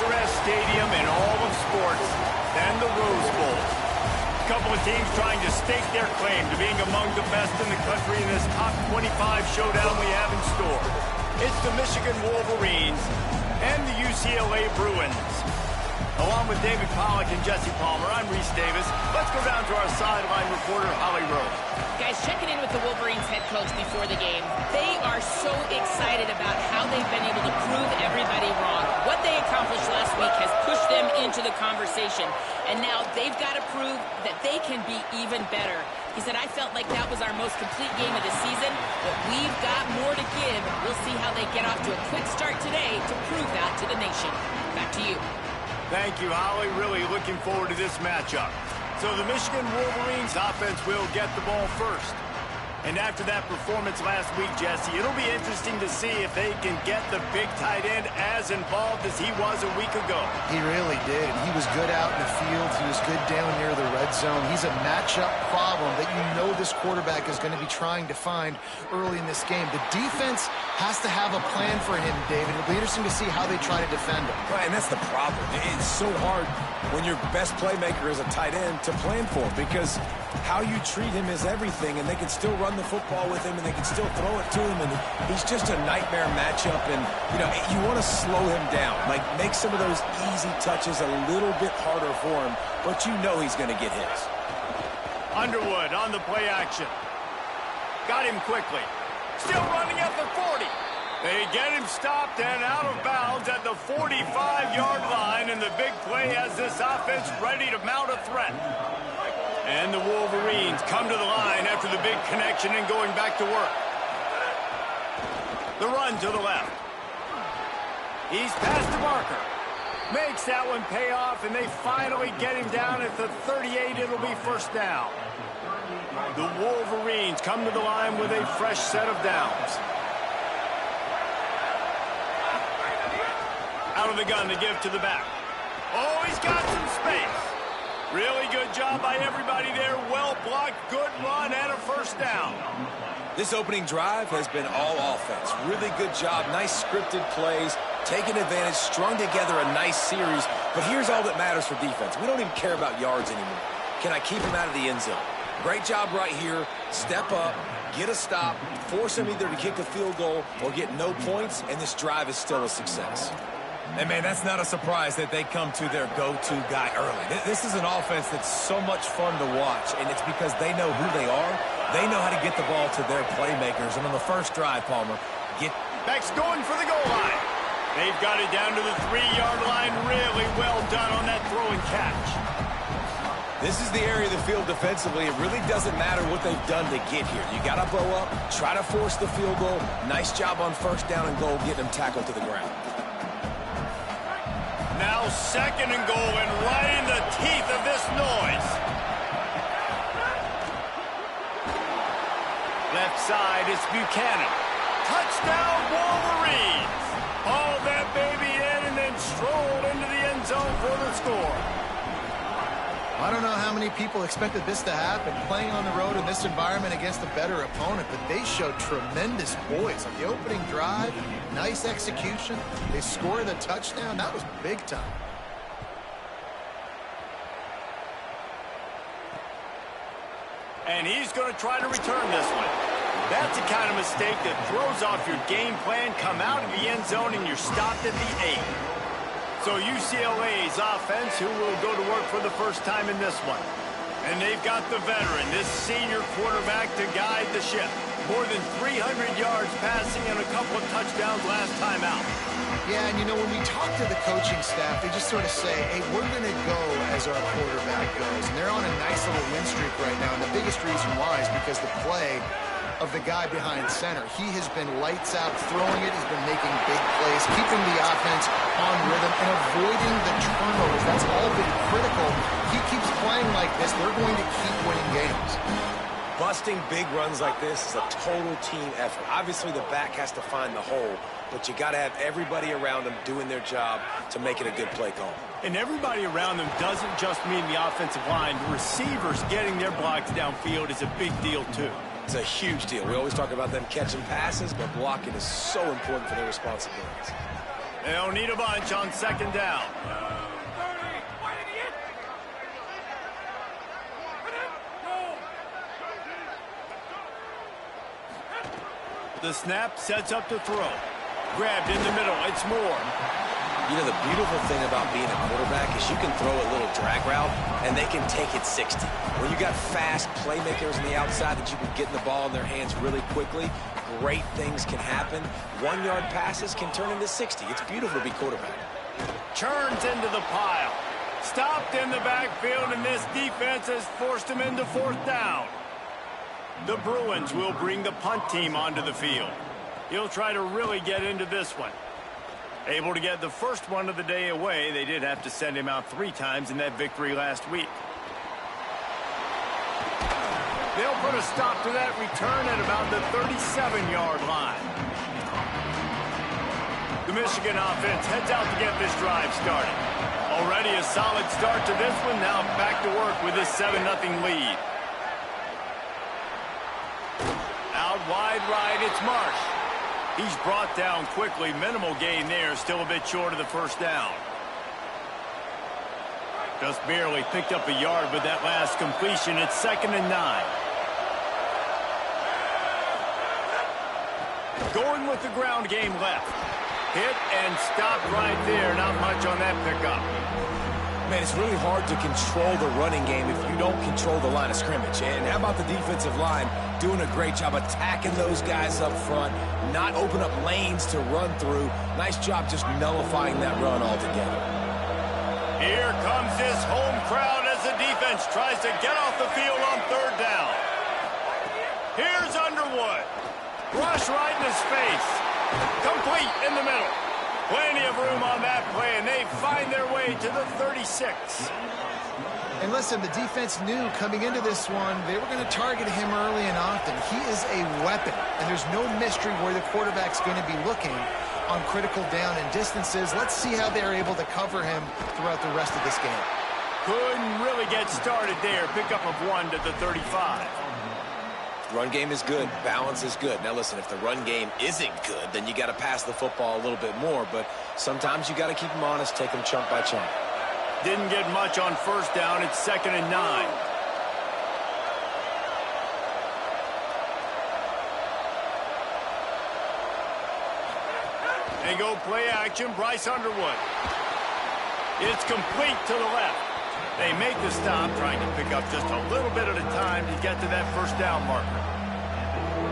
picturesque stadium in all of sports than the Rose Bowl. A couple of teams trying to stake their claim to being among the best in the country in this top 25 showdown we have in store. It's the Michigan Wolverines and the UCLA Bruins. Along with David Pollack and Jesse Palmer, I'm Reese Davis. Let's go down to our sideline reporter, Holly Rose. Guys, checking in with the Wolverines head coach before the game. They are so excited about how they've been able to prove everybody wrong. What they accomplished last week has pushed them into the conversation. And now they've got to prove that they can be even better. He said, I felt like that was our most complete game of the season, but we've got more to give. We'll see how they get off to a quick start today to prove that to the nation. Back to you. Thank you, Holly. Really looking forward to this matchup. So the Michigan Wolverines offense will get the ball first. And after that performance last week, Jesse, it'll be interesting to see if they can get the big tight end as involved as he was a week ago. He really did. He was good out in the field. He was good down near the red zone. He's a matchup problem that you know this quarterback is going to be trying to find early in this game. The defense has to have a plan for him, David. It'll be interesting to see how they try to defend him. Right, and that's the problem. It's so hard when your best playmaker is a tight end to plan for him, because how you treat him is everything, and they can still run the football with him, and they can still throw it to him, and he's just a nightmare matchup. And, you know, you want to slow him down, like make some of those easy touches a little bit harder for him, but you know he's going to get his. Underwood on the play action. Got him quickly. Still running at the 40. They get him stopped and out of bounds at the 45-yard line, and the big play has this offense ready to mount a threat. And the Wolverines come to the line after the big connection and going back to work. The run to the left. He's past the marker. Makes that one pay off, and they finally get him down at the 38. It'll be first down. The Wolverines come to the line with a fresh set of downs. Out of the gun to give to the back. Oh, he's got some space. Really good job by everybody there. Well blocked, good run, and a first down. This opening drive has been all offense. Really good job, nice scripted plays, taking advantage, strung together a nice series. But here's all that matters for defense. We don't even care about yards anymore. Can I keep him out of the end zone? Great job right here. Step up, get a stop, force him either to kick a field goal or get no points, and this drive is still a success. And, man, that's not a surprise that they come to their go-to guy early. This is an offense that's so much fun to watch, and it's because they know who they are. They know how to get the ball to their playmakers. And on the first drive, Palmer, Beck's going for the goal line. They've got it down to the 3-yard line. Really well done on that throw and catch. This is the area of the field defensively. It really doesn't matter what they've done to get here. You got to bow up, try to force the field goal. Nice job on first down and goal, getting them tackled to the ground. Now second and goal, and right in the teeth of this noise. Left side, it's Buchanan. Touchdown, Wolverines. Haul that baby in and then stroll into the end zone for the score. I don't know how many people expected this to happen, playing on the road in this environment against a better opponent, but they showed tremendous poise. On the opening drive, nice execution. They scored a touchdown. That was big time. And he's going to try to return this one. That's the kind of mistake that throws off your game plan. Come out of the end zone and you're stopped at the 8. So UCLA's offense, who will go to work for the first time in this one. And they've got the veteran, this senior quarterback, to guide the ship. More than 300 yards passing and a couple of touchdowns last time out. Yeah, and you know, when we talk to the coaching staff, they just sort of say, hey, we're going to go as our quarterback goes. And they're on a nice little win streak right now. And the biggest reason why is because the play of the guy behind center. He has been lights out throwing it. He's been making big plays, keeping the offense on rhythm, and avoiding the turnovers. That's all been critical. He keeps playing like this, they're going to keep winning games. Busting big runs like this is a total team effort. Obviously, the back has to find the hole, but you got to have everybody around them doing their job to make it a good play call. And everybody around them doesn't just mean the offensive line. The receivers getting their blocks downfield is a big deal, too. It's a huge deal. We always talk about them catching passes, but blocking is so important for their responsibilities. They'll need a bunch on second down. The snap sets up to throw. Grabbed in the middle. It's Moore. You know, the beautiful thing about being a quarterback is you can throw a little drag route, and they can take it 60. When you got fast playmakers on the outside that you can get the ball in their hands really quickly, great things can happen. 1-yard passes can turn into 60. It's beautiful to be quarterback. Turns into the pile. Stopped in the backfield, and this defense has forced him into fourth down. The Bruins will bring the punt team onto the field. He'll try to really get into this one. Able to get the first one of the day away. They did have to send him out 3 times in that victory last week. They'll put a stop to that return at about the 37-yard line. The Michigan offense heads out to get this drive started. Already a solid start to this one. Now back to work with this 7-0 lead. Out wide right, it's Marsh. He's brought down quickly. Minimal gain there. Still a bit short of the first down. Just barely picked up a yard with that last completion. It's 2nd and 9. Going with the ground game left. Hit and stopped right there. Not much on that pickup. Man, it's really hard to control the running game if you don't control the line of scrimmage. And how about the defensive line doing a great job attacking those guys up front, not open up lanes to run through. Nice job just nullifying that run altogether. Here comes this home crowd as the defense tries to get off the field on 3rd down. Here's Underwood. Rush right in his face. Complete in the middle. Plenty of room on that play, and they find their way to the 36. And listen, the defense knew coming into this one, they were going to target him early and often. He is a weapon, and there's no mystery where the quarterback's going to be looking on critical down and distances. Let's see how they're able to cover him throughout the rest of this game. Couldn't really get started there. Pickup of 1 to the 35. Run game is good. Balance is good. Now, listen, if the run game isn't good, then you got to pass the football a little bit more. But sometimes you got to keep them honest, take them chunk by chunk. Didn't get much on first down. It's 2nd and 9. They go play action. Bryce Underwood. It's complete to the left. They make the stop, trying to pick up just a little bit at a time to get to that first down marker.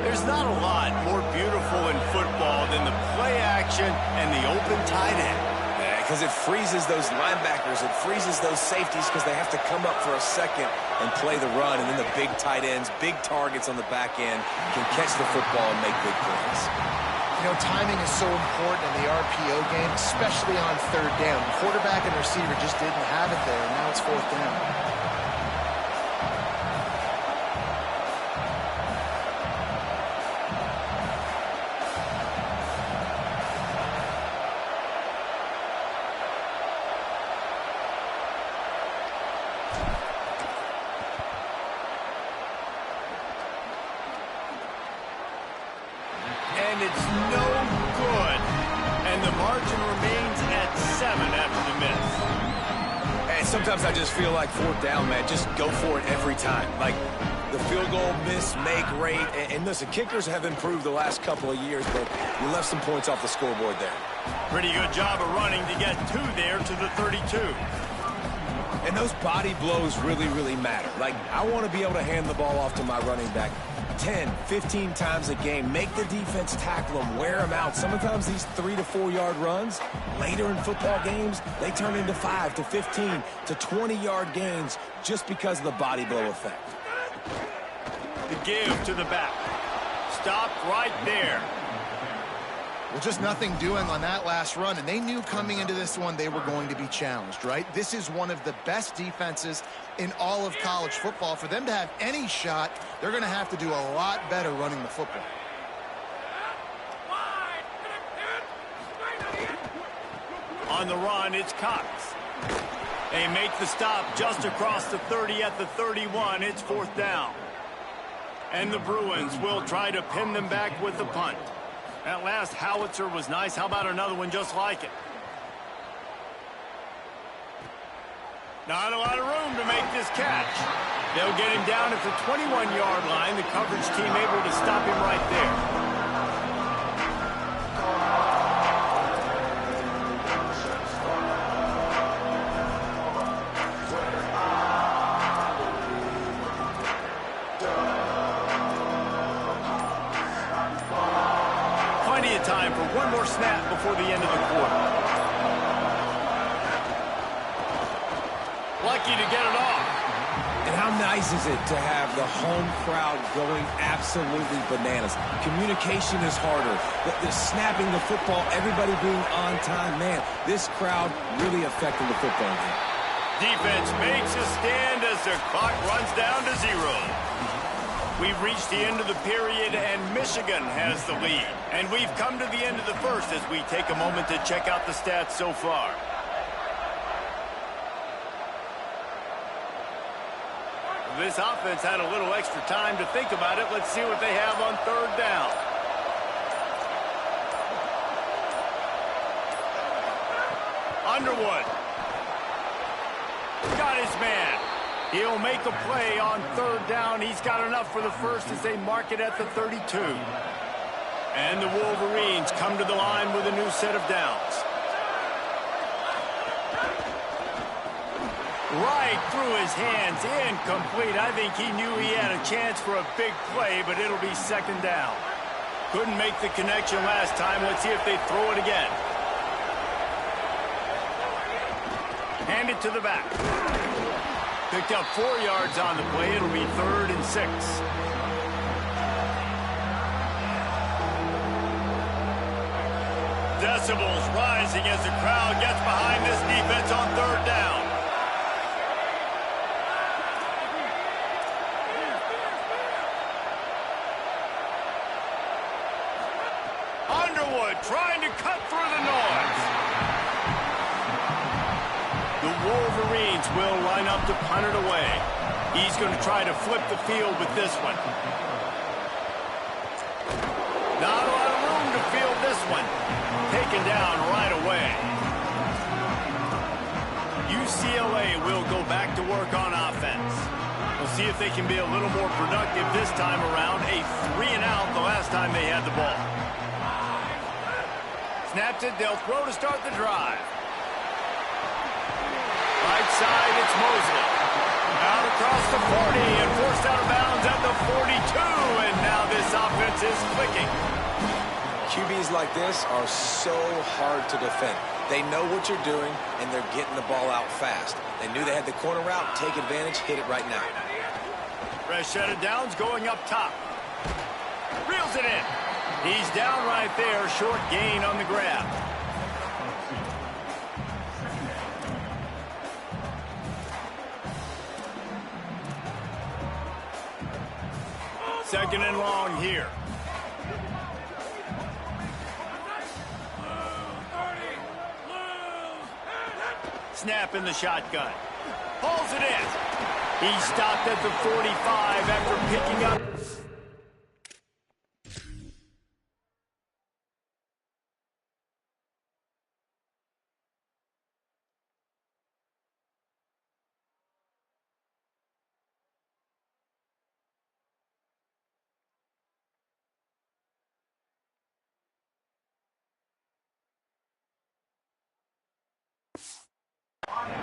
There's not a lot more beautiful in football than the play action and the open tight end. Because it freezes those linebackers. It freezes those safeties because they have to come up for a second and play the run. And then the big tight ends, big targets on the back end can catch the football and make big plays. You know, timing is so important in the RPO game, especially on 3rd down. Quarterback and receiver just didn't have it there, and now it's 4th down. And it's no good. And the margin remains at 7 after the miss. And sometimes I just feel like 4th down, man. Just go for it every time. Like the field goal miss, make rate. And listen, kickers have improved the last couple of years, but you left some points off the scoreboard there. Pretty good job of running to get 2 there to the 32. And those body blows really, really matter. Like, I want to be able to hand the ball off to my running back 10, 15 times a game. Make the defense tackle them, wear them out. Sometimes these 3 to 4 yard runs, later in football games, they turn into 5 to 15 to 20 yard gains just because of the body blow effect. The give to the back. Stopped right there. Well, just nothing doing on that last run, and they knew coming into this one they were going to be challenged, right? This is one of the best defenses in all of college football. For them to have any shot, they're going to have to do a lot better running the football. On the run, it's Cox. They make the stop just across the 30 at the 31. It's 4th down. And the Bruins will try to pin them back with the punt. That last howitzer was nice. How about another one just like it? Not a lot of room to make this catch. They'll get him down at the 21-yard line. The coverage team able to stop him right there. Time for one more snap before the end of the quarter. Lucky to get it off. And how nice is it to have the home crowd going absolutely bananas? Communication is harder. The snapping the football, everybody being on time. Man, this crowd really affecting the football game. Defense makes a stand as the clock runs down to 0. We've reached the end of the period, and Michigan has the lead. And we've come to the end of the first as we take a moment to check out the stats so far. This offense had a little extra time to think about it. Let's see what they have on 3rd down. Underwood. Got his man. He'll make a play on 3rd down. He's got enough for the first as they mark it at the 32. And the Wolverines come to the line with a new set of downs. Right through his hands, incomplete. I think he knew he had a chance for a big play, but it'll be 2nd down. Couldn't make the connection last time. Let's see if they throw it again. Hand it to the back. Picked up 4 yards on the play. It'll be 3rd and 6. Decibels rising as the crowd gets behind this defense on 3rd down. Underwood trying to cut through the noise. The Wolverines will line up to punt it away. He's going to try to flip the field with this one. Not a lot of room to field this one. Taken down right away. UCLA will go back to work on offense. We'll see if they can be a little more productive this time around. A 3-and-out the last time they had the ball. Snaps it, they'll throw to start the drive. Right side, it's Mosley. Out across the 40 and forced out of bounds at the 42. And now this offense is clicking. QBs like this are so hard to defend. They know what you're doing, and they're getting the ball out fast. They knew they had the corner route. Take advantage. Hit it right now. Fresh set of downs going up top. Reels it in. He's down right there. Short gain on the grab. Second and long here. Snap in the shotgun. Pulls it in. He stopped at the 45 after picking up.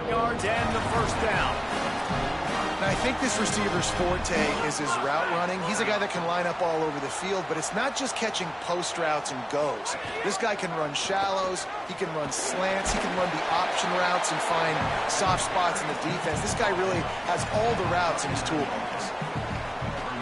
Yards and the first down. Now, I think this receiver's forte is his route running. He's a guy that can line up all over the field, but it's not just catching post routes and goes. This guy can run shallows, he can run slants, he can run the option routes and find soft spots in the defense. This guy really has all the routes in his toolbox.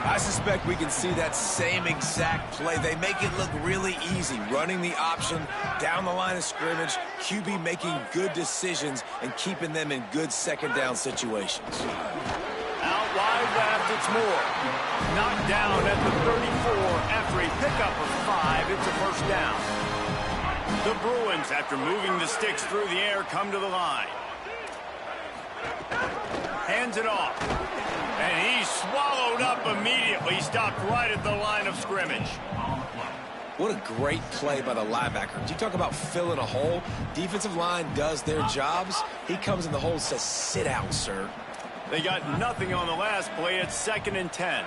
I suspect we can see that same exact play. They make it look really easy, running the option down the line of scrimmage, QB making good decisions and keeping them in good second down situations. Out wide left, it's Moore. Knocked down at the 34 after a pickup of 5. It's a first down. The Bruins, after moving the sticks through the air, come to the line. Hands it off. And he's swallowed up immediately. Stopped right at the line of scrimmage. What a great play by the linebacker. You talk about filling a hole. Defensive line does their jobs. He comes in the hole and says, sit out, sir. They got nothing on the last play. It's 2nd and 10.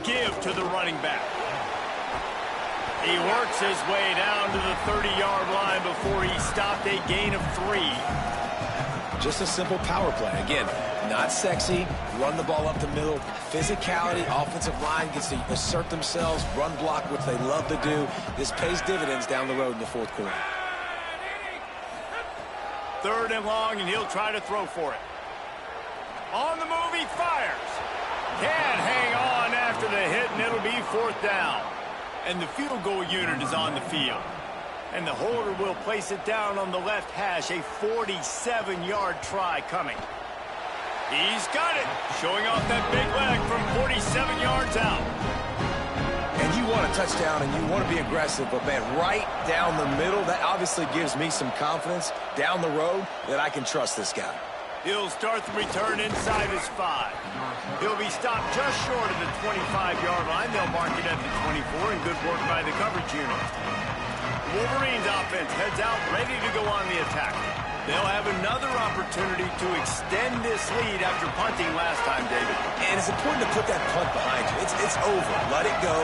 Give to the running back. He works his way down to the 30-yard line before he stopped a gain of 3. Just a simple power play. Again, not sexy, run the ball up the middle, physicality, offensive line gets to assert themselves, run block, which they love to do. This pays dividends down the road in the 4th quarter. 3rd and long, and he'll try to throw for it. On the move, he fires. Can't hang on after the hit, and it'll be 4th down. And the field goal unit is on the field. And the holder will place it down on the left hash. A 47-yard try coming. He's got it. Showing off that big leg from 47 yards out. And you want a touchdown and you want to be aggressive, but man, right down the middle, that obviously gives me some confidence down the road that I can trust this guy. He'll start the return inside his 5. He'll be stopped just short of the 25-yard line. They'll mark it at the 24, and good work by the coverage unit. Wolverines offense heads out, ready to go on the attack. They'll have another opportunity to extend this lead after punting last time, David. And it's important to put that punt behind you. It's over. Let it go.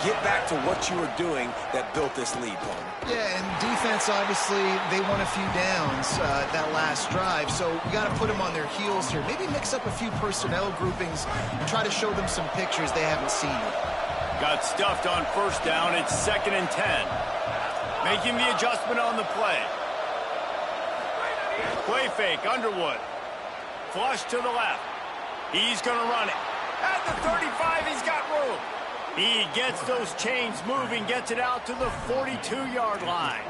Get back to what you were doing that built this lead, Paul. Yeah, and defense, obviously, they won a few downs that last drive, so we got to put them on their heels here. Maybe mix up a few personnel groupings and try to show them some pictures they haven't seen yet. Got stuffed on 1st down. It's 2nd and 10. Making the adjustment on the play. Play fake, Underwood. Flush to the left. He's going to run it. At the 35, he's got room. He gets those chains moving, gets it out to the 42-yard line.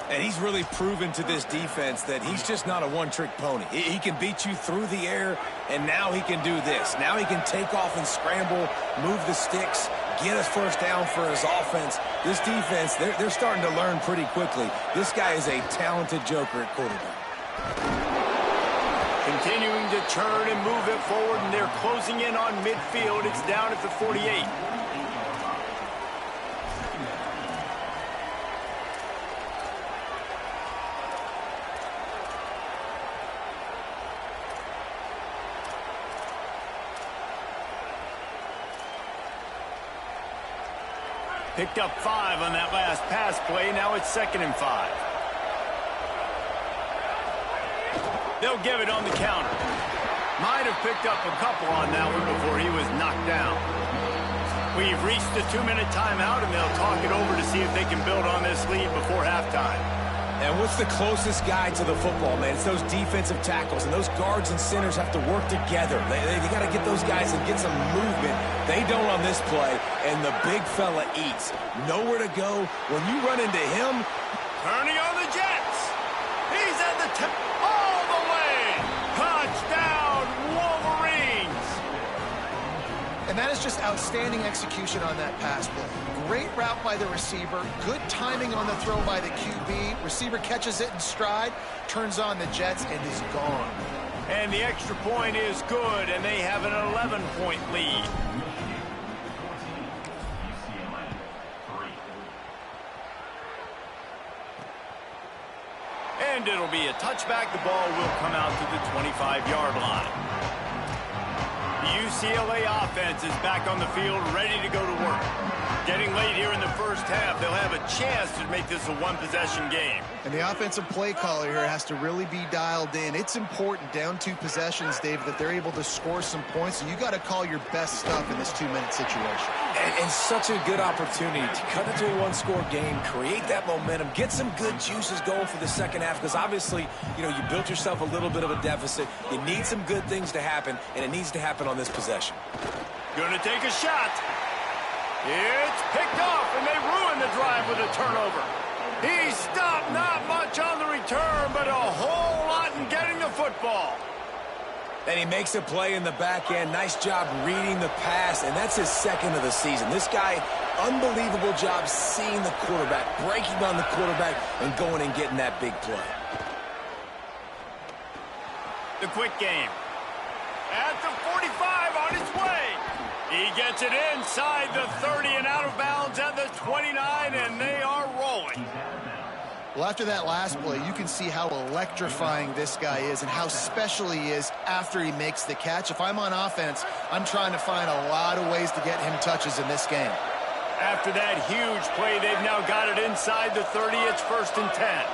And he's really proven to this defense that he's just not a one-trick pony. He can beat you through the air, and now he can do this. Now he can take off and scramble, move the sticks, get us 1st down for his offense. This defense, they're starting to learn pretty quickly. This guy is a talented joker at quarterback. Continuing to turn and move it forward, and they're closing in on midfield. It's down at the 48. Picked up 5 on that last pass play. Now it's 2nd and 5. They'll give it on the counter. Might have picked up a couple on that one before he was knocked down. We've reached the 2-minute timeout, and they'll talk it over to see if they can build on this lead before halftime. And what's the closest guy to the football, man? It's those defensive tackles, and those guards and centers have to work together. They got to get those guys and get some movement. They don't on this play, and the big fella eats. Nowhere to go. When you run into him, turning on the Jets. He's at the tip. All the way. Touchdown, Wolverines. And that is just outstanding execution on that pass play. Great route by the receiver. Good timing on the throw by the QB. Receiver catches it in stride, turns on the Jets, and is gone. And the extra point is good, and they have an 11-point lead. And it'll be a touchback. The ball will come out to the 25-yard line. The UCLA offense is back on the field, ready to go to work. Getting late here in the first half, they'll have a chance to make this a one-possession game. And the offensive play caller here has to really be dialed in. It's important, down 2 possessions, David, that they're able to score some points. And you got to call your best stuff in this 2-minute situation. And such a good opportunity to cut it to a 1-score game, create that momentum, get some good juices going for the second half, because obviously, you know, you built yourself a little bit of a deficit. You need some good things to happen, and it needs to happen on this possession. Gonna take a shot. It's picked off, and they ruin the drive with a turnover. He stopped, not much on the return, but a whole lot in getting the football. And he makes a play in the back end. Nice job reading the pass, and that's his 2nd of the season. This guy, unbelievable job seeing the quarterback, breaking on the quarterback, and going and getting that big play. The quick game. At the 45, on its way. He gets it inside the 30 and out of bounds at the 29, and they are rolling. Well, after that last play, you can see how electrifying this guy is and how special he is after he makes the catch. If I'm on offense, I'm trying to find a lot of ways to get him touches in this game. After that huge play, they've now got it inside the 30. It's 1st and 10.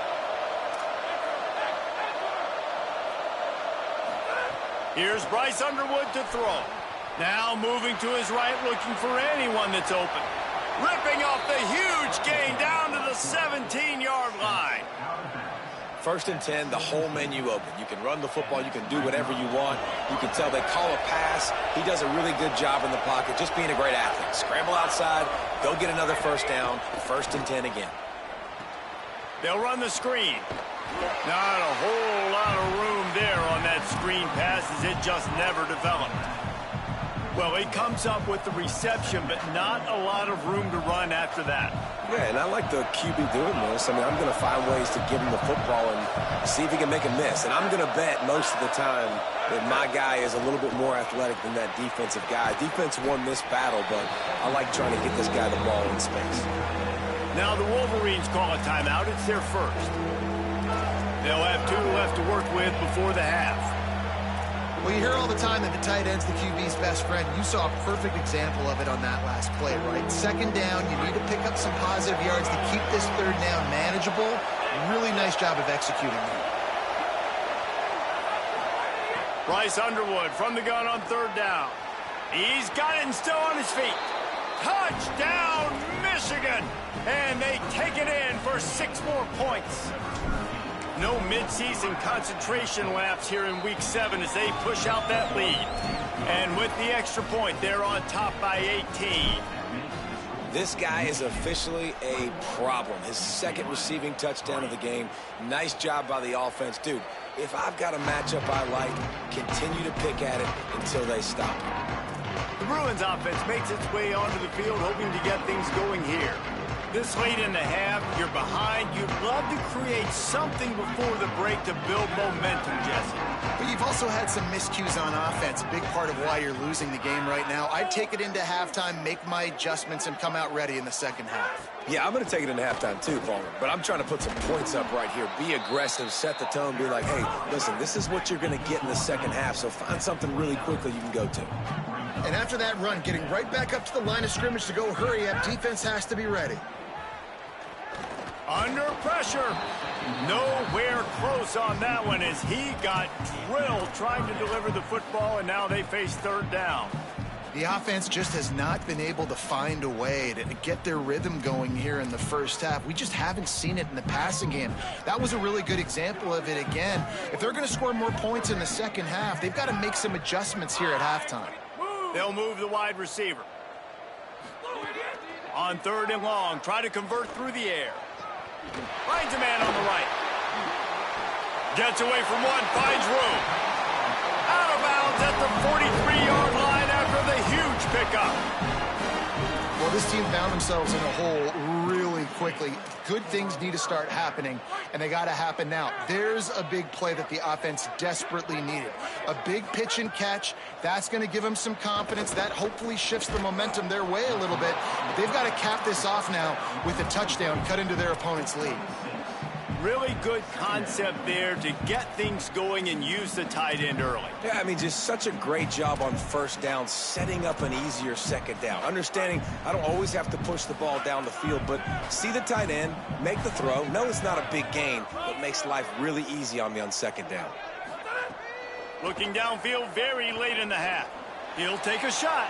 Here's Bryce Underwood to throw. Now moving to his right, looking for anyone that's open. Ripping off the huge gain down to the 17-yard line. 1st and 10, the whole menu open. You can run the football. You can do whatever you want. You can tell they call a pass. He does a really good job in the pocket, just being a great athlete. Scramble outside, go get another 1st down, 1st and 10 again. They'll run the screen. Not a whole lot of room there on that screen pass as it just never developed. Well, he comes up with the reception, but not a lot of room to run after that. Yeah, and I like the QB doing this. I mean, I'm going to find ways to give him the football and see if he can make a miss. And I'm going to bet most of the time that my guy is a little bit more athletic than that defensive guy. Defense won this battle, but I like trying to get this guy the ball in space. Now the Wolverines call a timeout. It's their first. They'll have 2 left to work with before the half. Well, you hear all the time that the tight end's the QB's best friend. You saw a perfect example of it on that last play, right? 2nd down, you need to pick up some positive yards to keep this 3rd down manageable. Really nice job of executing that. Bryce Underwood from the gun on 3rd down. He's got it and still on his feet. Touchdown, Michigan! And they take it in for 6 more points. No midseason concentration laps here in Week 7 as they push out that lead. And with the extra point, they're on top by 18. This guy is officially a problem. His 2nd receiving touchdown of the game. Nice job by the offense. Dude, if I've got a matchup I like, continue to pick at it until they stop it. The Bruins offense makes its way onto the field, hoping to get things going here. This late in the half, you're behind. You'd love to create something before the break to build momentum, Jesse. But you've also had some miscues on offense, a big part of why you're losing the game right now. I'd take it into halftime, make my adjustments, and come out ready in the 2nd half. Yeah, I'm going to take it into halftime too, Palmer. But I'm trying to put some points up right here. Be aggressive, set the tone, be like, hey, listen, this is what you're going to get in the 2nd half, so find something really quickly you can go to. And after that run, getting right back up to the line of scrimmage to go hurry up, defense has to be ready. Under pressure. Nowhere close on that one as he got drilled trying to deliver the football, and now they face 3rd down. The offense just has not been able to find a way to get their rhythm going here in the 1st half. We just haven't seen it in the passing game. That was a really good example of it again. If they're going to score more points in the 2nd half, they've got to make some adjustments here at halftime. They'll move the wide receiver. On 3rd and long, try to convert through the air. Finds a man on the right. Gets away from one, finds room. Out of bounds at the 43-yard line after the huge pickup. Well, this team found themselves in a hole really quickly. Good things need to start happening, and they got to happen now. There's a big play that the offense desperately needed. A big pitch and catch. That's going to give them some confidence. That hopefully shifts the momentum their way a little bit. But they've got to cap this off now with a touchdown cut into their opponent's lead. Really good concept there to get things going and use the tight end early. Yeah, I mean, just such a great job on 1st down, setting up an easier 2nd down. Understanding I don't always have to push the ball down the field, but see the tight end, make the throw. No, it's not a big gain, but makes life really easy on me on 2nd down. Looking downfield very late in the half. He'll take a shot.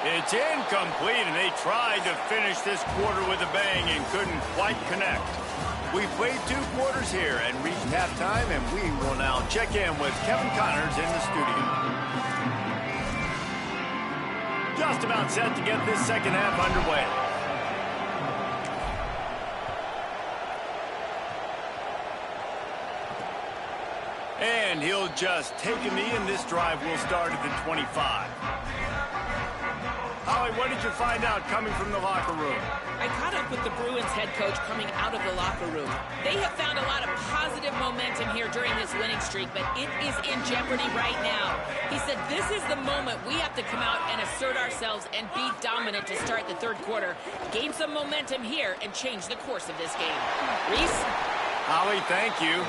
It's incomplete, and they tried to finish this quarter with a bang and couldn't quite connect. We played 2 quarters here and reached halftime, and we will now check in with Kevin Connors in the studio. Just about set to get this 2nd half underway. And he'll just take a knee, and this drive will start at the 25. Holly, what did you find out coming from the locker room? I caught up with the Bruins head coach coming out of the locker room. They have found a lot of positive momentum here during this winning streak, but it is in jeopardy right now. He said this is the moment we have to come out and assert ourselves and be dominant to start the third quarter, gain some momentum here, and change the course of this game. Reese? Holly, thank you.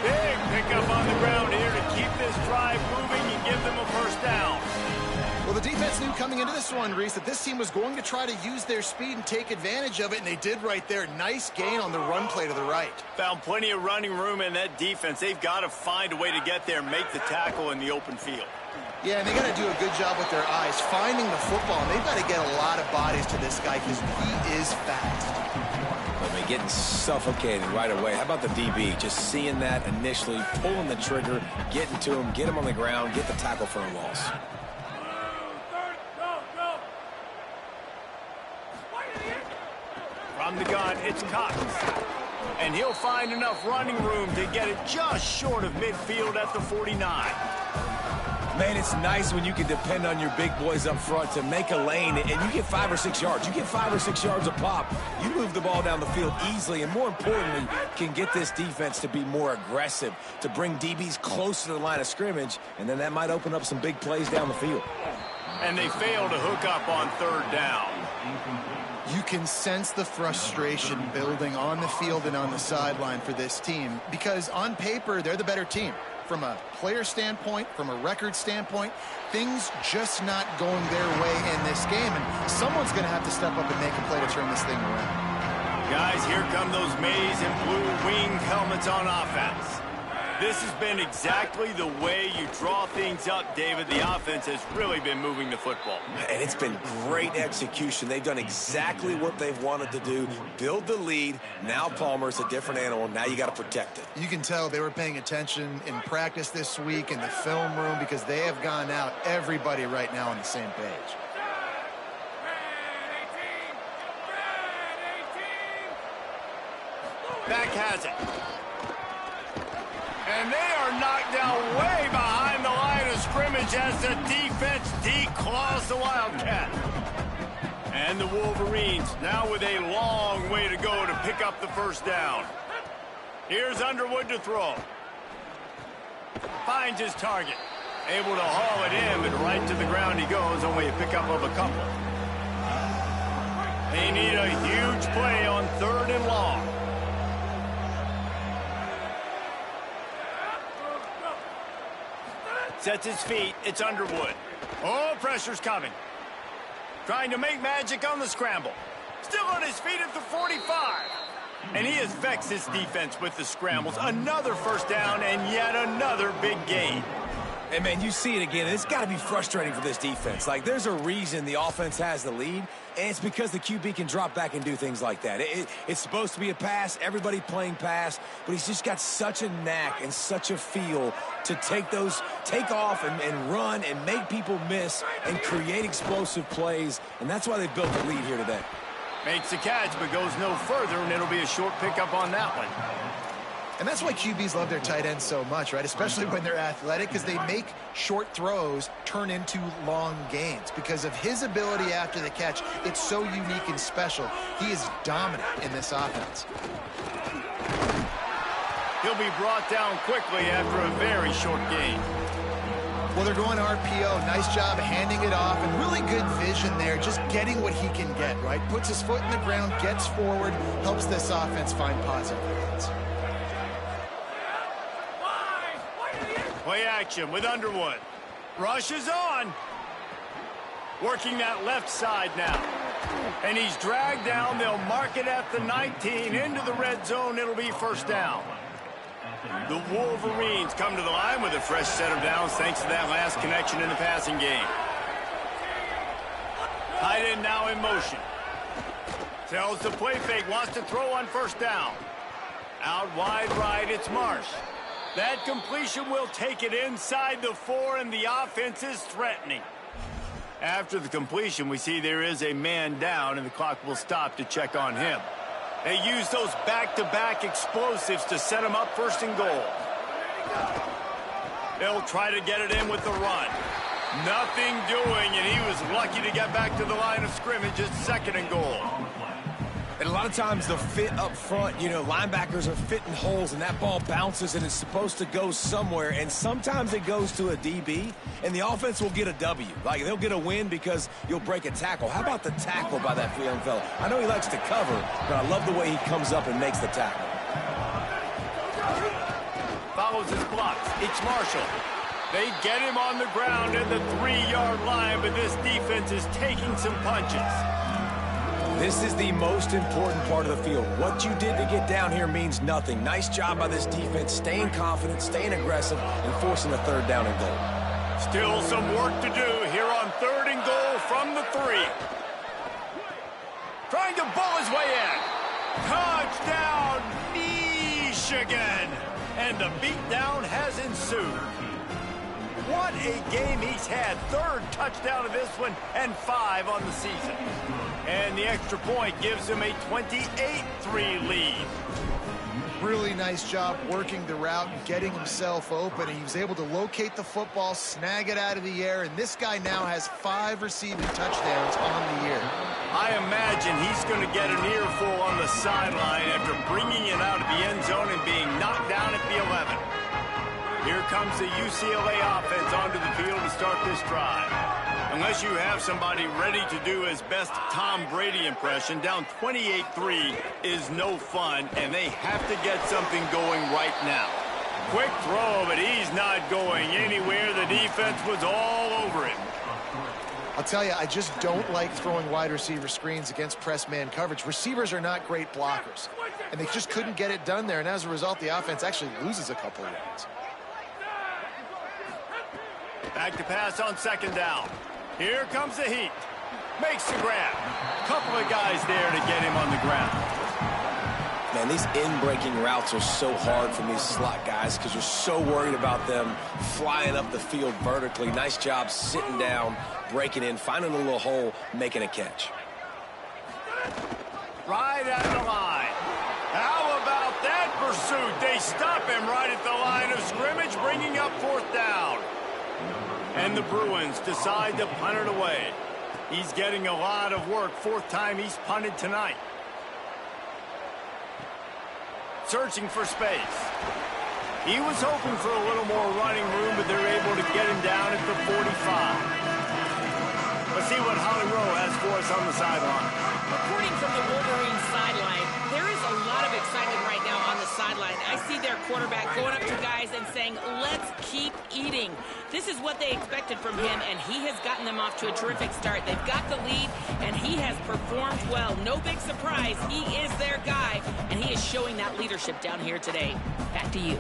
Big pickup on the ground here to keep this drive moving and give them a first down. Well, the defense knew coming into this one, Reese, that this team was going to try to use their speed and take advantage of it, and they did right there. Nice gain on the run play to the right. Found plenty of running room in that defense. They've got to find a way to get there and make the tackle in the open field. Yeah, and they got to do a good job with their eyes, finding the football. And they've got to get a lot of bodies to this guy because he is fast. I mean, getting suffocated right away. How about the DB? Just seeing that initially, pulling the trigger, getting to him, get him on the ground, get the tackle for a loss. From the gun, it's Cox. And he'll find enough running room to get it just short of midfield at the 49. Man, it's nice when you can depend on your big boys up front to make a lane, and you get 5 or 6 yards. You get 5 or 6 yards a pop. You move the ball down the field easily, and more importantly, can get this defense to be more aggressive, to bring DBs close to the line of scrimmage, and then that might open up some big plays down the field. And they fail to hook up on third down. You can sense the frustration building on the field and on the sideline for this team because on paper, they're the better team. From a player standpoint, from a record standpoint, things just not going their way in this game, and someone's going to have to step up and make a play to turn this thing around. Guys, here come those maize and blue wing helmets on offense. This has been exactly the way you draw things up, David. The offense has really been moving the football. And it's been great execution. They've done exactly what they've wanted to do. Build the lead. Now Palmer's a different animal. Now you got to protect it. You can tell they were paying attention in practice this week in the film room because they have gone out, everybody right now on the same page. Back has it. And they are knocked down way behind the line of scrimmage as the defense declaws the Wildcat. And the Wolverines now with a long way to go to pick up the first down. Here's Underwood to throw. Finds his target. Able to haul it in, but right to the ground he goes, only a pickup of a couple. They need a huge play on third and long. Sets his feet. It's Underwood. Oh, pressure's coming. Trying to make magic on the scramble. Still on his feet at the 45. And he has vexed his defense with the scrambles. Another first down and yet another big gain. And, man, you see it again. It's got to be frustrating for this defense. Like, there's a reason the offense has the lead, and it's because the QB can drop back and do things like that. It's supposed to be a pass, everybody playing pass, but he's just got such a knack and such a feel to take off and run and make people miss and create explosive plays, and that's why they've built the lead here today. Makes the catch, but goes no further, and it'll be a short pickup on that one. And that's why QBs love their tight ends so much, right? Especially when they're athletic, because they make short throws turn into long gains. Because of his ability after the catch, it's so unique and special. He is dominant in this offense. He'll be brought down quickly after a very short gain. Well, they're going RPO. Nice job handing it off, and really good vision there, just getting what he can get, right? Puts his foot in the ground, gets forward, helps this offense find positive points. Play action with Underwood. Rush is on. Working that left side now. And he's dragged down. They'll mark it at the 19. Into the red zone. It'll be first down. The Wolverines come to the line with a fresh set of downs thanks to that last connection in the passing game. Tight end now in motion. Tells the play fake. Wants to throw on first down. Out wide right. It's Marsh. That completion will take it inside the 4, and the offense is threatening. After the completion, we see there is a man down, and the clock will stop to check on him. They use those back-to-back explosives to set him up first and goal. They'll try to get it in with the run. Nothing doing, and he was lucky to get back to the line of scrimmage at 2nd and goal. And a lot of times the fit up front, you know, linebackers are fitting holes, and that ball bounces, and it's supposed to go somewhere, and sometimes it goes to a DB, and the offense will get a W. Like, they'll get a win because you'll break a tackle. How about the tackle by that young fella? I know he likes to cover, but I love the way he comes up and makes the tackle. Follows his blocks. It's Marshall. They get him on the ground at the 3-yard line, but this defense is taking some punches. This is the most important part of the field. What you did to get down here means nothing. Nice job by this defense, staying confident, staying aggressive, and forcing a 3rd down and goal. Still some work to do here on 3rd and goal from the 3. Trying to bull his way in. Touchdown, Michigan. And the beatdown has ensued. What a game he's had. 3rd touchdown of this one and 5 on the season. And the extra point gives him a 28-3 lead. Really nice job working the route and getting himself open. He was able to locate the football, snag it out of the air, and this guy now has 5 receiving touchdowns on the year. I imagine he's going to get an earful on the sideline after bringing it out of the end zone and being knocked down at the 11. Here comes the UCLA offense onto the field to start this drive. Unless you have somebody ready to do his best Tom Brady impression, down 28-3 is no fun, and they have to get something going right now. Quick throw, but he's not going anywhere. The defense was all over him. I'll tell you, I just don't like throwing wide receiver screens against press man coverage. Receivers are not great blockers, and they just couldn't get it done there, and as a result, the offense actually loses a couple of yards. Back to pass on 2nd down. Here comes the heat. Makes the grab. Couple of guys there to get him on the ground. Man, these in-breaking routes are so hard for these slot guys because you're so worried about them flying up the field vertically. Nice job sitting down, breaking in, finding a little hole, making a catch. Right at the line. How about that pursuit? They stop him right at the line of scrimmage, bringing up 4th down. And the Bruins decide to punt it away. He's getting a lot of work. 4th time he's punted tonight. Searching for space. He was hoping for a little more running room, but they're able to get him down at the 45. Let's see what Holly Rowe has for us on the sideline. Reporting from the Wolverines sideline, there is a lot of excitement right now on the sideline. I see their quarterback going up to guys and saying, let's keep eating. This is what they expected from him, and he has gotten them off to a terrific start. They've got the lead, and he has performed well. No big surprise. He is their guy, and he is showing that leadership down here today. Back to you.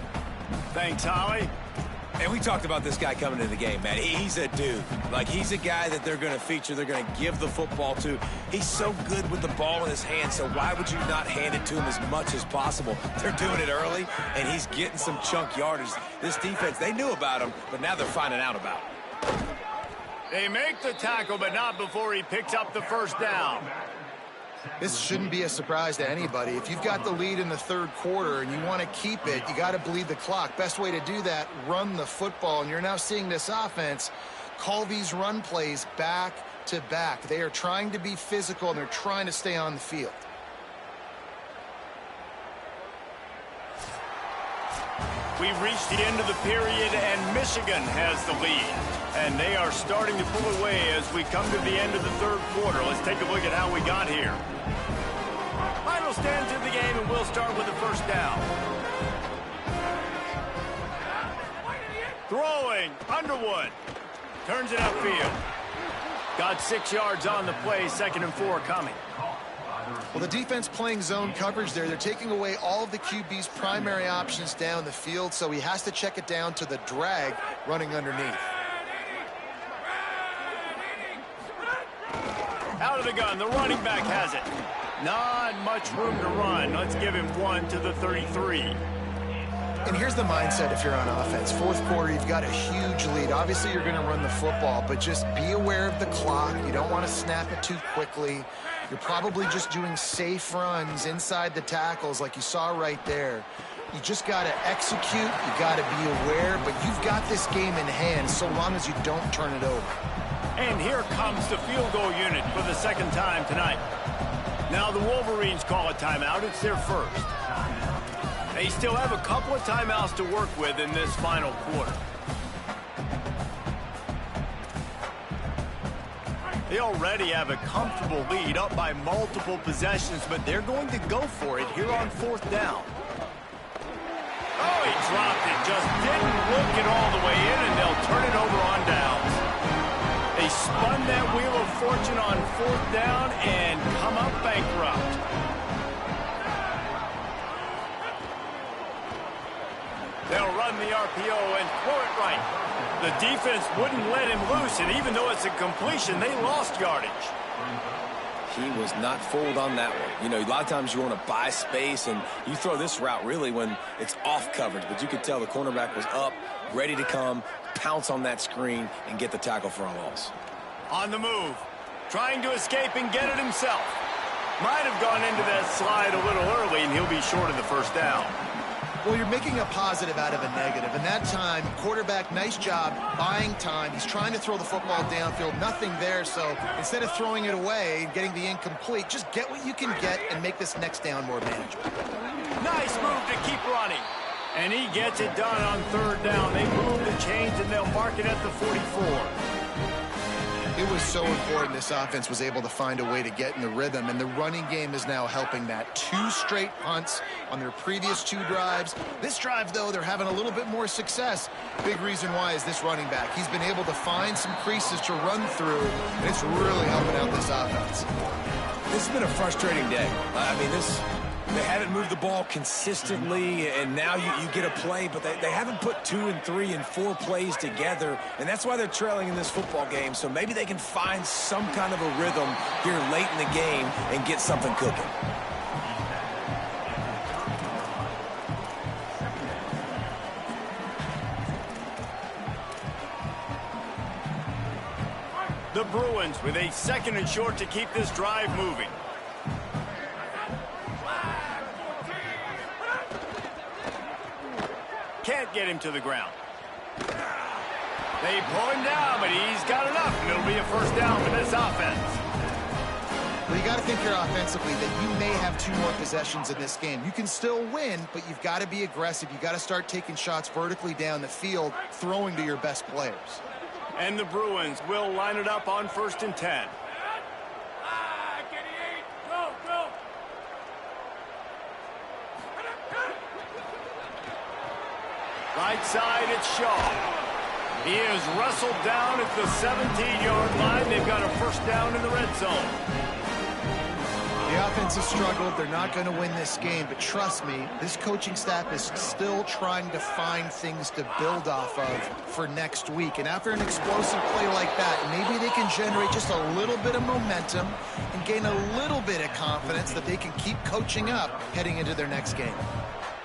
Thanks, Holly. And we talked about this guy coming into the game, man. He's a dude. Like, he's a guy that they're going to feature, they're going to give the football to. He's so good with the ball in his hand, so why would you not hand it to him as much as possible? They're doing it early, and he's getting some chunk yardage. This defense, they knew about him, but now they're finding out about him. They make the tackle, but not before he picks up the 1st down. This shouldn't be a surprise to anybody. If you've got the lead in the 3rd quarter and you want to keep it, you got to bleed the clock. Best way to do that, run the football. And you're now seeing this offense call these run plays back to back. They are trying to be physical, and they're trying to stay on the field. We've reached the end of the period, and Michigan has the lead. And they are starting to pull away as we come to the end of the 3rd quarter. Let's take a look at how we got here. Final stands of the game, and we'll start with the 1st down. Throwing, Underwood. Turns it upfield. Got 6 yards on the play, 2nd and 4 coming. Well, the defense playing zone coverage there. They're taking away all of the QB's primary options down the field, so he has to check it down to the drag running underneath. Out of the gun, the running back has it. Not much room to run. Let's give him 1 to the 33. And here's the mindset if you're on offense. 4th quarter, you've got a huge lead. Obviously, you're going to run the football, but just be aware of the clock. You don't want to snap it too quickly. You're probably just doing safe runs inside the tackles like you saw right there. You just got to execute. You got to be aware, but you've got this game in hand so long as you don't turn it over. And here comes the field goal unit for the second time tonight. Now the Wolverines call a timeout. It's their first. They still have a couple of timeouts to work with in this final quarter. They already have a comfortable lead up by multiple possessions, but they're going to go for it here on fourth down. Oh, he dropped it. Just didn't look it all the way in, and they'll turn it over on downs. They spun that wheel of fortune on fourth down and come up bankrupt. They'll run the RPO and throw it right. The defense wouldn't let him loose, and even though it's a completion, they lost yardage. He was not fooled on that one. You know, a lot of times you want to buy space, and you throw this route really when it's off coverage. But you could tell the cornerback was up, ready to come, pounce on that screen, and get the tackle for a loss. On the move, trying to escape and get it himself. Might have gone into that slide a little early, and he'll be short of the first down. Well, you're making a positive out of a negative. And that time, quarterback, nice job buying time. He's trying to throw the football downfield. Nothing there. So instead of throwing it away and getting the incomplete, just get what you can get and make this next down more manageable. Nice move to keep running. And he gets it done on third down. They move the chains, and they'll mark it at the 44. It was so important this offense was able to find a way to get in the rhythm, and the running game is now helping that. 2 straight punts on their previous 2 drives. This drive, though, they're having a little bit more success. Big reason why is this running back. He's been able to find some creases to run through, and it's really helping out this offense. This has been a frustrating day. I mean, they haven't moved the ball consistently, and now you get a play, but they haven't put 2 and 3 and 4 plays together, and that's why they're trailing in this football game. So maybe they can find some kind of a rhythm here late in the game and get something cooking. The Bruins with a 2nd and short to keep this drive moving. Can't get him to the ground. They pull him down, but he's got enough, and it'll be a first down for this offense. Well, you got to think here offensively that you may have 2 more possessions in this game. You can still win, but you've got to be aggressive. You've got to start taking shots vertically down the field, throwing to your best players. And the Bruins will line it up on 1st and 10. Right side, it's Shaw. He is wrestled down at the 17-yard line. They've got a first down in the red zone. The offense has struggled. They're not going to win this game, but trust me, this coaching staff is still trying to find things to build off of for next week. And after an explosive play like that, maybe they can generate just a little bit of momentum and gain a little bit of confidence that they can keep coaching up heading into their next game.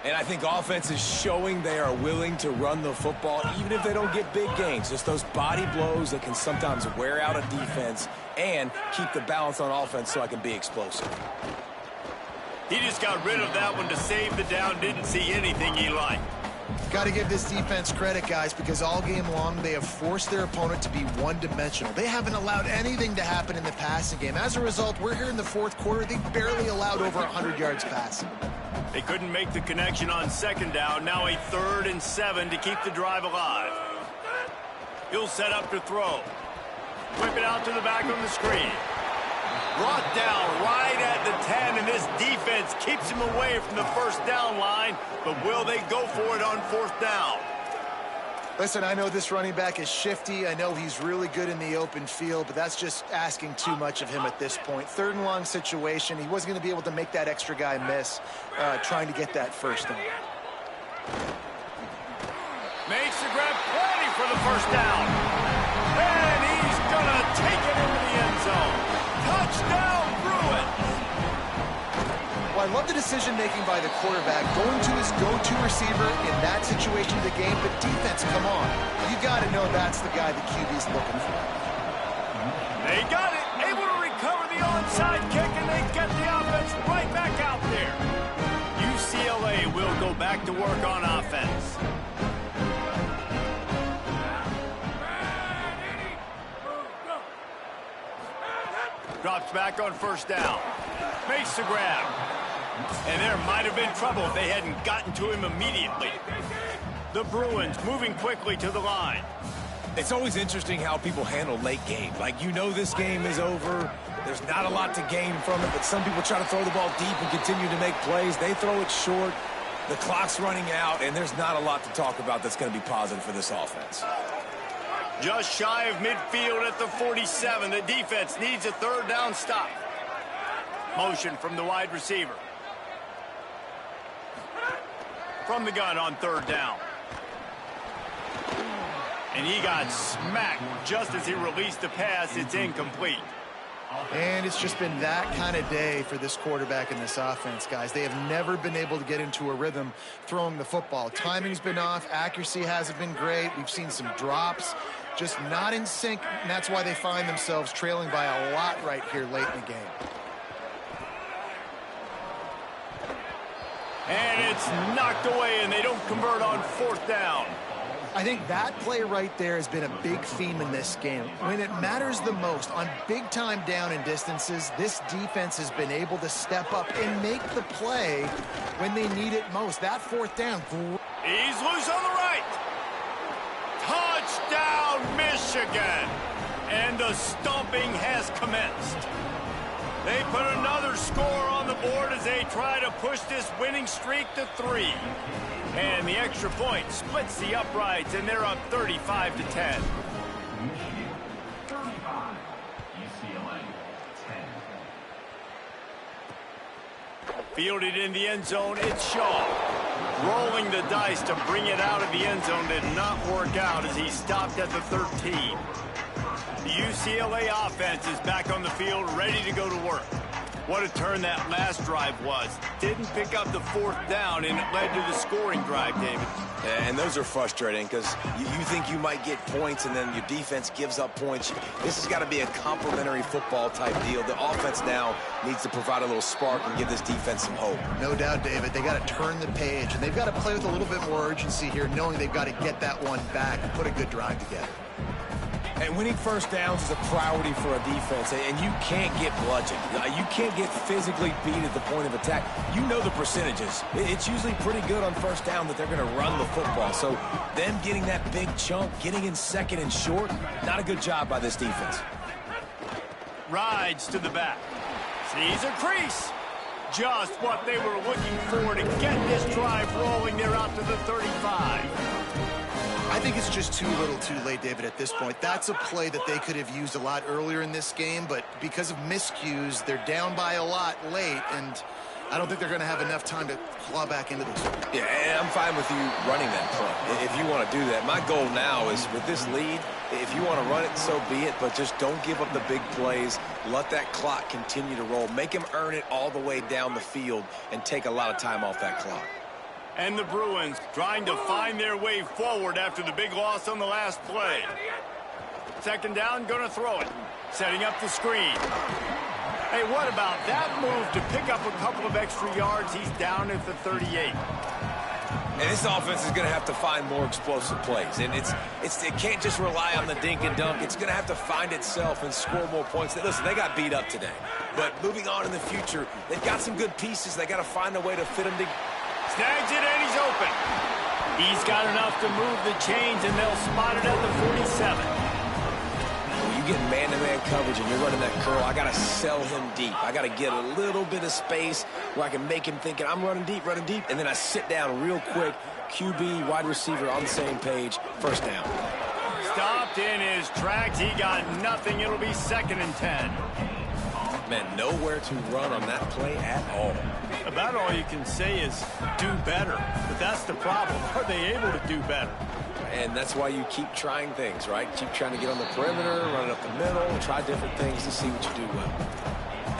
And I think offense is showing they are willing to run the football, even if they don't get big gains. Just those body blows that can sometimes wear out a defense and keep the balance on offense so I can be explosive. He just got rid of that one to save the down. Didn't see anything he liked. Got to give this defense credit, guys, because all game long they have forced their opponent to be one-dimensional. They haven't allowed anything to happen in the passing game. As a result, we're here in the 4th quarter. They barely allowed over 100 yards passing. They couldn't make the connection on 2nd down. Now a 3rd and 7 to keep the drive alive. He'll set up to throw. Whip it out to the back on the screen. Brought down right at the 10, and this defense keeps him away from the first down line. But will they go for it on 4th down? Listen, I know this running back is shifty. I know he's really good in the open field, but that's just asking too much of him at this point. 3rd and long situation. He wasn't going to be able to make that extra guy miss trying to get that first down. Makes the grab, plenty for the first down. And he's going to take it into the end zone. Touchdown, Bruins! Well, I love the decision-making by the quarterback, going to his go-to receiver in that situation of the game, but defense, come on. You got to know that's the guy the QB's looking for. They got it, able to recover the onside kick, and they get the offense right back out there. UCLA will go back to work on offense. Drops back on first down. Makes the grab. And there might have been trouble if they hadn't gotten to him immediately. The Bruins moving quickly to the line. It's always interesting how people handle late game. Like, you know this game is over. There's not a lot to gain from it, but some people try to throw the ball deep and continue to make plays. They throw it short. The clock's running out, and there's not a lot to talk about that's going to be positive for this offense. Just shy of midfield at the 47. The defense needs a third down stop. Motion from the wide receiver. From the gun on third down. And he got smacked just as he released the pass. It's incomplete. And it's just been that kind of day for this quarterback and this offense, guys. They have never been able to get into a rhythm throwing the football. Timing's been off. Accuracy hasn't been great. We've seen some drops. Just not in sync, and that's why they find themselves trailing by a lot right here late in the game. And it's knocked away, and they don't convert on fourth down. I think that play right there has been a big theme in this game. When it matters the most, on big-time down and distances, this defense has been able to step up and make the play when they need it most. That fourth down. He's loose on the right. Touchdown, Michigan. And the stomping has commenced. They put another score on the board as they try to push this winning streak to 3. And the extra point splits the uprights, and they're up 35-10. Michigan 35, UCLA 10. Fielded in the end zone, it's Shaw. Rolling the dice to bring it out of the end zone did not work out as he stopped at the 13. The UCLA offense is back on the field, ready to go to work. What a turn that last drive was. Didn't pick up the fourth down, and it led to the scoring drive, David. And those are frustrating because you think you might get points and then your defense gives up points. This has got to be a complementary football type deal. The offense now needs to provide a little spark and give this defense some hope. No doubt, David. They got to turn the page, and they've got to play with a little bit more urgency here, knowing they've got to get that one back and put a good drive together. And winning first downs is a priority for a defense, and you can't get bludgeoned. You can't get physically beat at the point of attack. You know the percentages. It's usually pretty good on first down that they're going to run the football. So them getting that big chunk, getting in second and short, not a good job by this defense. Rides to the back. Sees a crease. Just what they were looking for to get this drive rolling. They're out to the 35. I think it's just too little too late, David, at this point. That's a play that they could have used a lot earlier in this game, but because of miscues, they're down by a lot late, and I don't think they're going to have enough time to claw back into this. Yeah, and I'm fine with you running that play if you want to do that. My goal now is with this lead, if you want to run it, so be it, but just don't give up the big plays. Let that clock continue to roll. Make him earn it all the way down the field and take a lot of time off that clock. And the Bruins trying to find their way forward after the big loss on the last play. Second down, going to throw it. Setting up the screen. Hey, what about that move to pick up a couple of extra yards? He's down at the 38. And this offense is going to have to find more explosive plays. And it can't just rely on the dink and dunk. It's going to have to find itself and score more points. Listen, they got beat up today. But moving on in the future, they've got some good pieces. They got to find a way to fit them together. Snags it, and he's open. He's got enough to move the chains, and they'll spot it at the 47. When you get man-to-man coverage and you're running that curl, I got to sell him deep. I got to get a little bit of space where I can make him thinking I'm running deep, and then I sit down real quick. QB, wide receiver on the same page. First down. Stopped in his tracks. He got nothing. It'll be 2nd and 10. Man, nowhere to run on that play at all. About all you can say is do better. But that's the problem. Are they able to do better? And that's why you keep trying things, right? Keep trying to get on the perimeter, run it up the middle, try different things to see what you do well.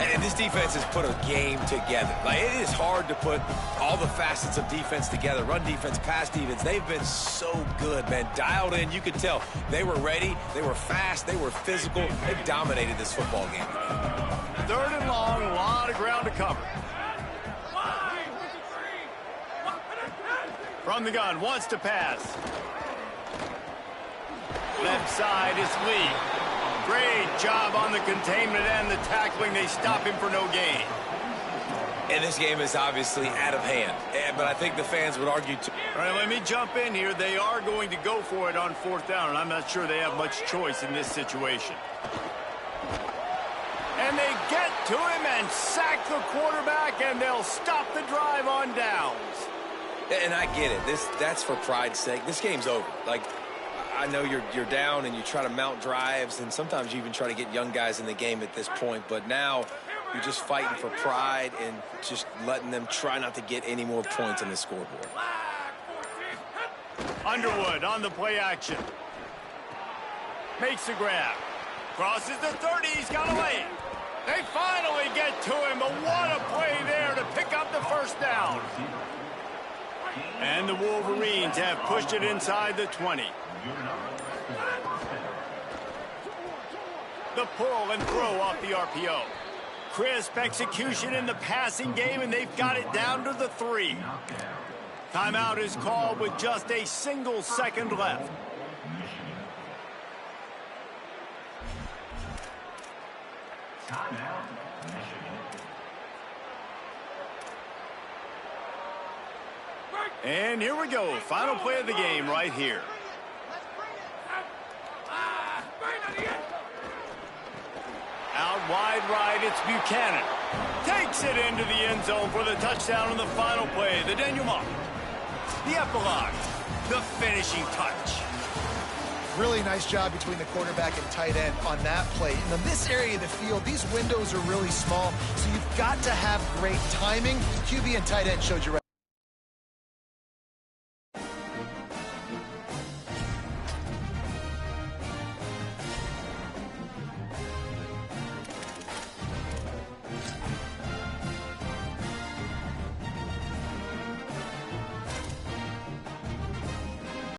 And this defense has put a game together. Like, it is hard to put all the facets of defense together. Run defense, pass defense. They've been so good, man. Dialed in. You could tell they were ready. They were fast. They were physical. They dominated this football game. 3rd and long, a lot of ground to cover. From the gun, wants to pass. Left side is Lee. Great job on the containment and the tackling. They stop him for no gain. And this game is obviously out of hand. But I think the fans would argue too. All right, let me jump in here. They are going to go for it on 4th down, and I'm not sure they have much choice in this situation. And they get to him and sack the quarterback, and they'll stop the drive on downs. And I get it. That's for pride's sake. This game's over. Like, I know you're down and you try to mount drives, and sometimes you even try to get young guys in the game at this point. But now you're just fighting for pride and just letting them try not to get any more points on the scoreboard. Underwood on the play action. Makes the grab. Crosses the 30. He's got a lane. They finally get to him, but what a play there to pick up the 1st down. And the Wolverines have pushed it inside the 20. The pull and throw off the RPO. Crisp execution in the passing game, and they've got it down to the 3. Timeout is called with just a single second left. Timeout, Michigan. And here we go. Final play of the game right here. Out wide right, it's Buchanan. Takes it into the end zone for the touchdown on the final play. The denouement. The epilogue. The finishing touch. Really nice job between the quarterback and tight end on that play. And in this area of the field, these windows are really small, so you've got to have great timing. QB and tight end showed you right.